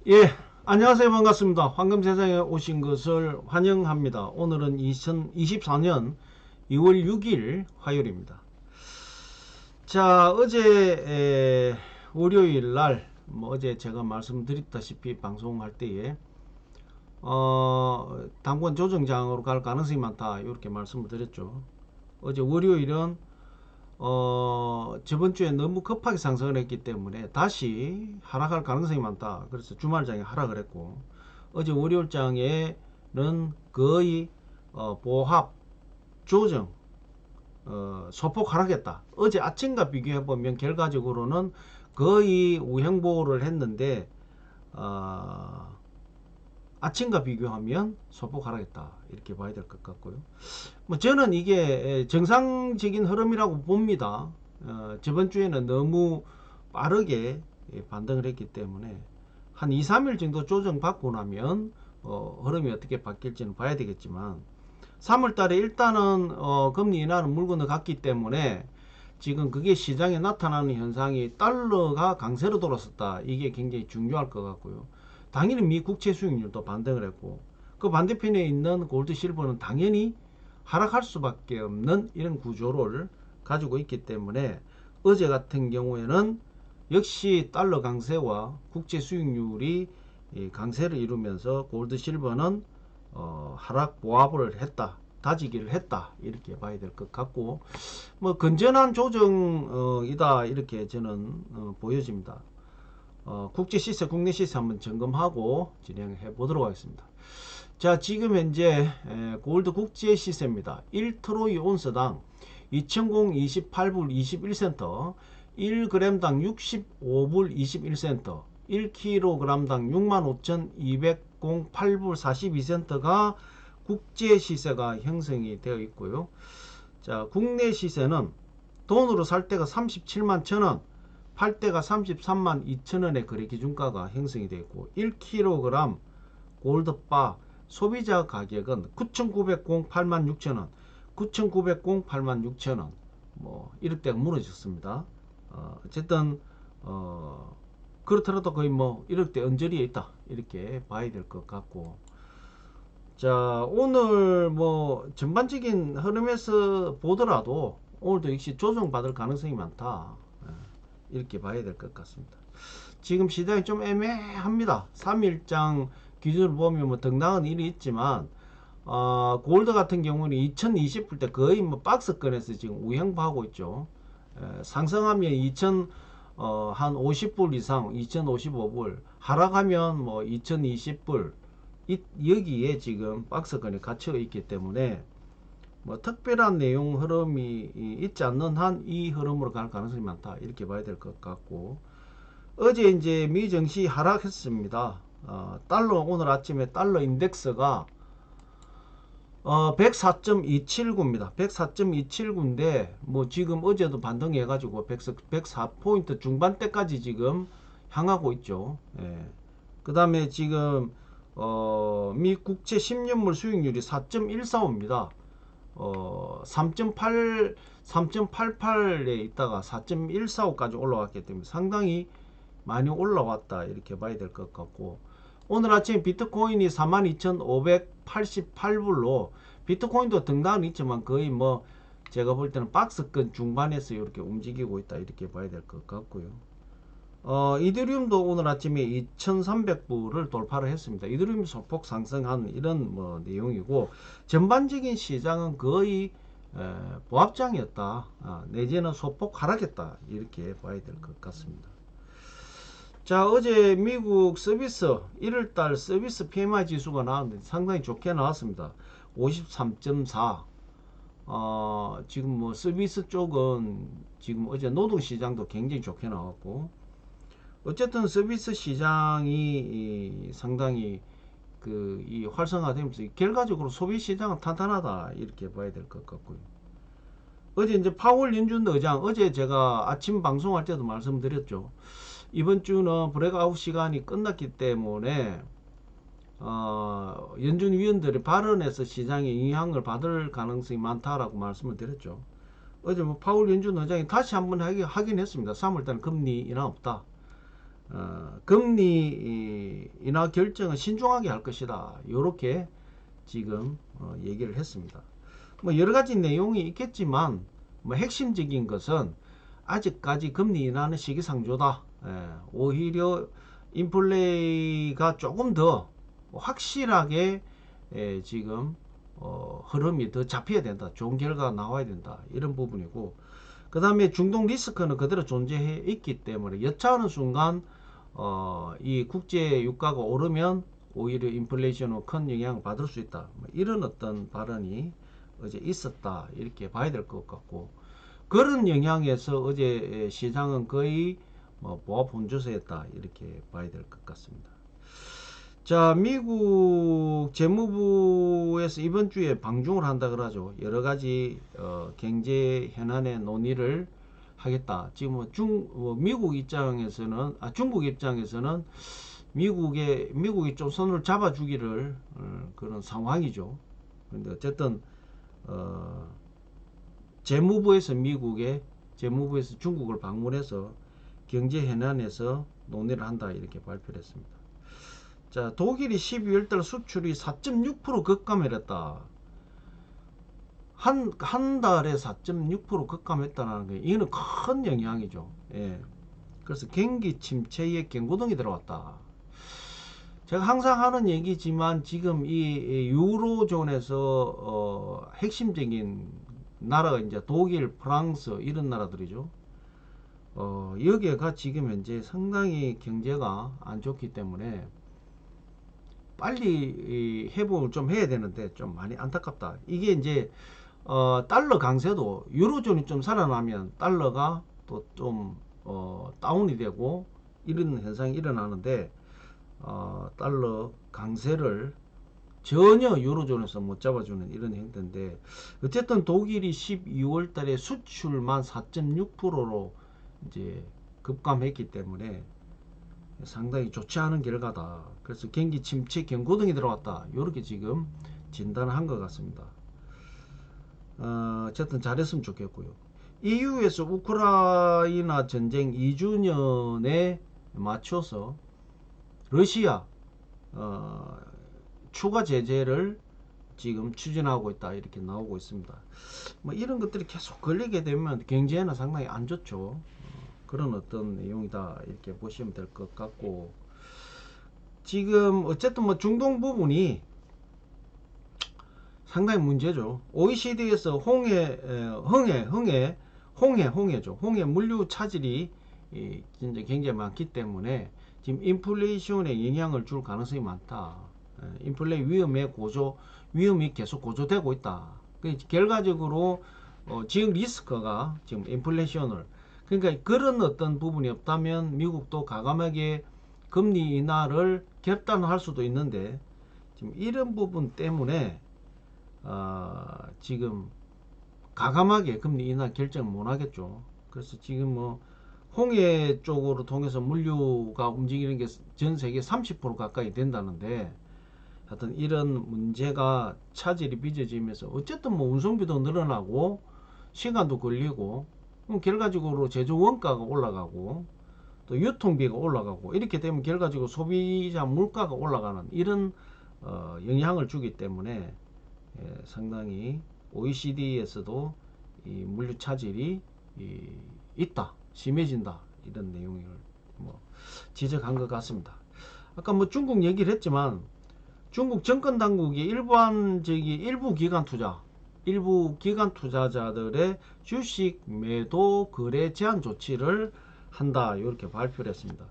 예, 안녕하세요. 반갑습니다. 황금세상에 오신 것을 환영합니다. 오늘은 2024년 2월 6일 화요일입니다. 자, 월요일 날, 어제 제가 말씀드렸다시피 방송할 때에, 당권 조정장으로 갈 가능성이 많다. 이렇게 말씀을 드렸죠. 어제 월요일은 저번 주에 너무 급하게 상승을 했기 때문에 다시 하락할 가능성이 많다. 그래서 주말장에 하락을 했고, 어제 월요일장에는 거의 보합 조정 소폭 하락했다. 어제 아침과 비교해 보면 결과적으로는 거의 우행보를 했는데 아침과 비교하면 소폭 하락했다. 이렇게 봐야 될 것 같고요. 뭐 저는 이게 정상적인 흐름이라고 봅니다. 저번 주에는 너무 빠르게 반등을 했기 때문에 한 2, 3일 정도 조정받고 나면 흐름이 어떻게 바뀔지는 봐야 되겠지만 3월 달에 일단은 금리 인하는 물건을 갔기 때문에 지금 그게 시장에 나타나는 현상이 달러가 강세로 돌았었다. 이게 굉장히 중요할 것 같고요. 당연히 미 국채 수익률도 반등을 했고 그 반대편에 있는 골드 실버는 당연히 하락할 수밖에 없는 이런 구조를 가지고 있기 때문에 어제 같은 경우에는 역시 달러 강세와 국채 수익률이 강세를 이루면서 골드 실버는 하락 보합을 했다. 다지기를 했다. 이렇게 봐야 될 것 같고 뭐 건전한 조정이다. 이렇게 저는 보여집니다. 국제 시세, 국내 시세 한번 점검하고 진행해 보도록 하겠습니다. 자, 지금 현재 골드 국제 시세입니다. 1트로이 온스당 2028불 21센터, 1g당 65불 21센터, 1kg당 65,208불 42센터가 국제 시세가 형성이 되어 있고요. 자, 국내 시세는 돈으로 살 때가 37만 1천원, 팔 때가 33만 2천원의 거래 기준가가 형성이 되어 있고 1kg 골드바 소비자 가격은 9,900 86,000원, 9,900 86,000원, 뭐 이렇게 무너졌습니다. 어쨌든 그렇더라도 거의 뭐 1억대 언저리에 있다. 이렇게 봐야 될 것 같고, 자, 오늘 뭐 전반적인 흐름에서 보더라도 오늘도 역시 조정받을 가능성이 많다. 이렇게 봐야 될 것 같습니다. 지금 시장이 좀 애매합니다. 3일장 기준으로 보면 뭐 등락은 일이 있지만 골드 같은 경우는 2020불 때 거의 뭐 박스권에서 지금 우행하고 있죠. 상승하면 2000 한 50불 이상 2055불, 하락하면 뭐 2020불, 여기에 지금 박스권에 갇혀 있기 때문에 뭐 특별한 내용 흐름이 있지 않는 한 이 흐름으로 갈 가능성이 많다. 이렇게 봐야 될 것 같고, 어제 이제 미 증시 하락했습니다. 달러 오늘 아침에 달러 인덱스가 104.279입니다. 104.279인데 뭐 지금 어제도 반등해 가지고 104포인트 중반대까지 지금 향하고 있죠. 예. 그 다음에 지금 미 국채 10년물 수익률이 4.145입니다. 3.88에 있다가 4.145까지 올라왔기 때문에 상당히 많이 올라왔다. 이렇게 봐야 될 것 같고, 오늘 아침 비트코인이 42,588불로 비트코인도 등락은 있지만 거의 뭐 제가 볼 때는 박스권 중반에서 이렇게 움직이고 있다. 이렇게 봐야 될 것 같고요. 이더리움도 오늘 아침에 2,300불을 돌파를 했습니다. 이더리움 소폭 상승한 이런 뭐 내용이고, 전반적인 시장은 거의 보합장이었다. 내지는 소폭 하락했다. 이렇게 봐야 될 것 같습니다. 자, 어제 미국 서비스 1월달 서비스 PMI 지수가 나왔는데 상당히 좋게 나왔습니다. 53.4. 지금 뭐 서비스 쪽은 지금 어제 노동시장도 굉장히 좋게 나왔고, 어쨌든 서비스 시장이 상당히 이 활성화되면서 결과적으로 소비 시장은 탄탄하다. 이렇게 봐야 될 것 같고요. 어제 이제 파월 연준 의장, 어제 제가 아침 방송할 때도 말씀드렸죠. 이번 주는 브레이크아웃 시간이 끝났기 때문에 연준 위원들의 발언에서 시장에 영향을 받을 가능성이 많다라고 말씀을 드렸죠. 어제 뭐 파월 연준 의장이 다시 한번 하긴 했습니다. 3월달 금리 인하 없다. 금리 인하 결정은 신중하게 할 것이다. 이렇게 지금 얘기를 했습니다. 뭐 여러 가지 내용이 있겠지만 뭐 핵심적인 것은 아직까지 금리 인하는 시기상조다. 오히려 인플레이가 조금 더 확실하게 지금 흐름이 더 잡혀야 된다. 좋은 결과가 나와야 된다. 이런 부분이고, 그 다음에 중동 리스크는 그대로 존재해 있기 때문에 여차하는 순간 이 국제 유가가 오르면 오히려 인플레이션으로 큰 영향을 받을 수 있다. 뭐 이런 어떤 발언이 어제 있었다. 이렇게 봐야 될 것 같고, 그런 영향에서 어제 시장은 거의 뭐 보합 혼조세였다. 이렇게 봐야 될 것 같습니다. 자, 미국 재무부에서 이번 주에 방중을 한다 그러죠. 여러 가지 경제 현안의 논의를 하겠다. 지금 미국 입장에서는 중국 입장에서는 미국이 좀 손을 잡아주기를 그런 상황이죠. 근데 어쨌든 재무부에서 중국을 방문해서 경제 현안에서 논의를 한다 이렇게 발표를 했습니다. 자, 독일이 12월달 수출이 4.6% 급감했다. 한 달에 4.6% 급감했다는 게 이거는 큰 영향이죠. 예. 그래서 경기 침체에 경고등이 들어왔다. 제가 항상 하는 얘기지만 지금 이 유로존에서 핵심적인 나라가 이제 독일, 프랑스 이런 나라들이죠. 여기가 지금 현재 상당히 경제가 안 좋기 때문에 빨리 회복을 좀 해야 되는데 좀 많이 안타깝다. 이게 이제 달러 강세도 유로존이 좀 살아나면 달러가 또 좀 다운이 되고 이런 현상이 일어나는데 달러 강세를 전혀 유로존에서 못 잡아주는 이런 형태인데, 어쨌든 독일이 12월 달에 수출만 4.6%로 이제 급감했기 때문에 상당히 좋지 않은 결과다. 그래서 경기 침체 경고등이 들어왔다. 이렇게 지금 진단을 한 것 같습니다. 어쨌든 잘했으면 좋겠고요. EU에서 우크라이나 전쟁 2주년에 맞춰서 러시아 추가 제재를 지금 추진하고 있다 이렇게 나오고 있습니다. 뭐 이런 것들이 계속 걸리게 되면 경제에는 상당히 안 좋죠. 그런 어떤 내용이다 이렇게 보시면 될 것 같고, 지금 어쨌든 뭐 중동 부분이 상당히 문제죠. OECD에서 홍해 물류 차질이 진짜 굉장히 많기 때문에 지금 인플레이션에 영향을 줄 가능성이 많다. 인플레이 위험이 계속 고조되고 있다. 결과적으로 지금 리스크가 지금 인플레이션을, 그러니까 그런 어떤 부분이 없다면 미국도 과감하게 금리 인하를 결단할 수도 있는데, 지금 이런 부분 때문에 지금 과감하게 금리 인하 결정을 못 하겠죠. 그래서 지금 뭐 홍해 쪽으로 통해서 물류가 움직이는 게 전 세계 30% 가까이 된다는데, 하여튼 이런 문제가 차질이 빚어지면서 어쨌든 뭐 운송비도 늘어나고 시간도 걸리고 결과적으로 제조 원가가 올라가고 또 유통비가 올라가고 이렇게 되면 결과적으로 소비자 물가가 올라가는 이런 영향을 주기 때문에 상당히 OECD에서도 이 물류 차질이 있다, 심해진다 이런 내용을 뭐 지적한 것 같습니다. 아까 뭐 중국 얘기를 했지만 중국 정권 당국이 일부 기관 투자자들의 주식 매도 거래 제한 조치를 한다 이렇게 발표를 했습니다.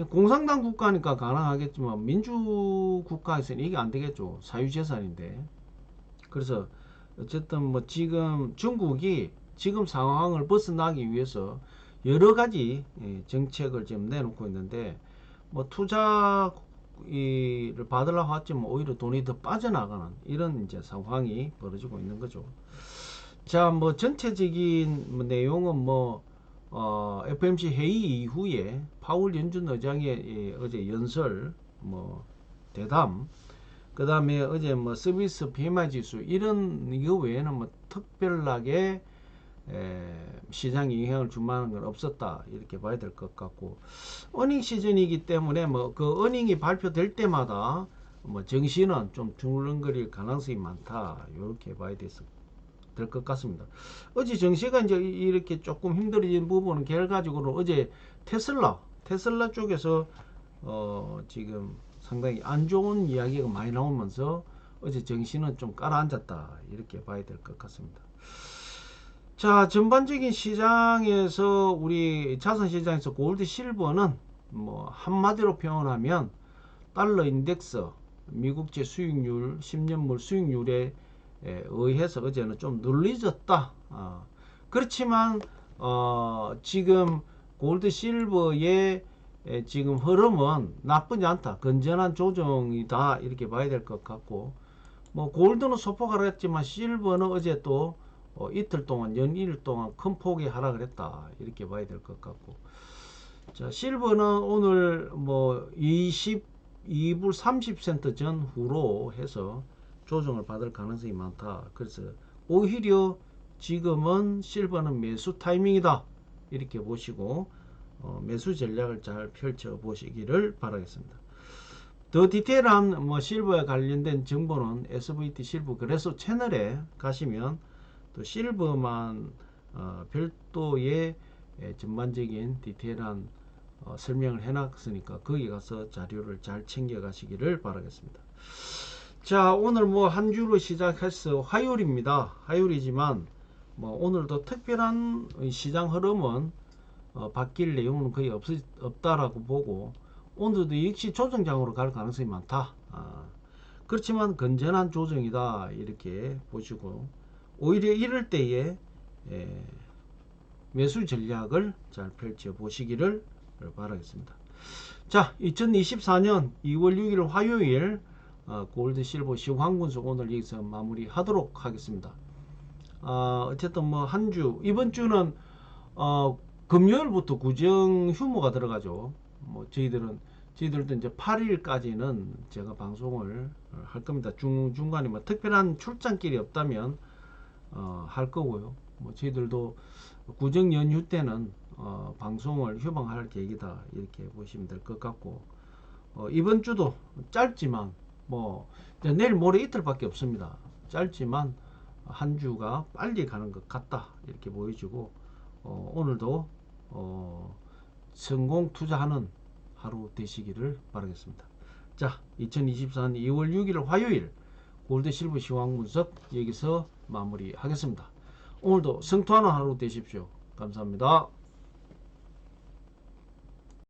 공산당 국가니까 가능하겠지만 민주 국가에서는 이게 안 되겠죠. 사유재산인데. 그래서 어쨌든 뭐 지금 중국이 지금 상황을 벗어나기 위해서 여러 가지 정책을 지금 내놓고 있는데, 뭐 투자를 받으려고 하지만 오히려 돈이 더 빠져나가는 이런 이제 상황이 벌어지고 있는 거죠. 자, 뭐 전체적인 내용은 뭐 FOMC 회의 이후에 파월 연준 의장의 어제 연설, 뭐 대담, 그 다음에 어제 뭐 서비스 PMI 지수 이거 외에는 뭐 특별하게 시장에 영향을 줄 만한 건 없었다 이렇게 봐야 될 것 같고, 어닝 시즌이기 때문에 뭐 그 어닝이 발표될 때마다 뭐 정시는 좀 둥글거릴 가능성이 많다 이렇게 봐야 될 것 같습니다. 어제 정시가 이제 이렇게 조금 힘들어진 부분은 결과적으로 어제 테슬라 쪽에서 지금 상당히 안 좋은 이야기가 많이 나오면서 어제 정시는 좀 깔아앉았다 이렇게 봐야 될 것 같습니다. 자, 전반적인 시장에서 우리 자산시장에서 골드 실버는 뭐 한마디로 표현하면 달러 인덱스 미국제 수익률 10년물 수익률에 의해서 어제는 좀 눌리졌다. 그렇지만 지금 골드 실버의 지금 흐름은 나쁘지 않다. 건전한 조정이다 이렇게 봐야 될 것 같고, 뭐 골드는 소폭 하락했지만 실버는 어제 또 이틀 동안 연일 동안 큰 폭의 하락을 했다 이렇게 봐야 될 것 같고, 자, 실버는 오늘 뭐 22불 30센트 전후로 해서 조정을 받을 가능성이 많다. 그래서 오히려 지금은 실버는 매수 타이밍이다 이렇게 보시고 매수 전략을 잘 펼쳐 보시기를 바라겠습니다. 더 디테일한 뭐 실버에 관련된 정보는 SVT 실버 거래소 채널에 가시면 또 실버만 별도의 전반적인 디테일한 설명을 해놨으니까 거기 가서 자료를 잘 챙겨 가시기를 바라겠습니다. 자, 오늘 뭐 한 주로 시작해서 화요일입니다. 화요일이지만 뭐 오늘도 특별한 시장 흐름은 바뀔 내용은 거의 없다라고 보고, 오늘도 역시 조정장으로 갈 가능성이 많다. 그렇지만 건전한 조정이다 이렇게 보시고, 오히려 이럴 때에 매수 전략을 잘 펼쳐 보시기를 바라겠습니다. 자, 2024년 2월 6일 화요일 골드 실버 시황분석 오늘 여기서 마무리 하도록 하겠습니다. 어쨌든 뭐 한 주, 이번 주는 금요일부터 구정 휴무가 들어가죠. 뭐 저희들도 이제 8일까지는 제가 방송을 할 겁니다. 중간에 뭐 특별한 출장길이 없다면 할 거고요. 뭐 저희들도 구정 연휴 때는 방송을 휴방할 계획이다 이렇게 보시면 될 것 같고, 이번 주도 짧지만 뭐 내일 모레 이틀밖에 없습니다. 짧지만 한 주가 빨리 가는 것 같다 이렇게 보여지고, 오늘도 성공 투자하는 하루 되시기를 바라겠습니다. 자, 2024년 2월 6일 화요일 골드 실버 시황 분석 여기서 마무리하겠습니다. 오늘도 성투하는 하루 되십시오. 감사합니다.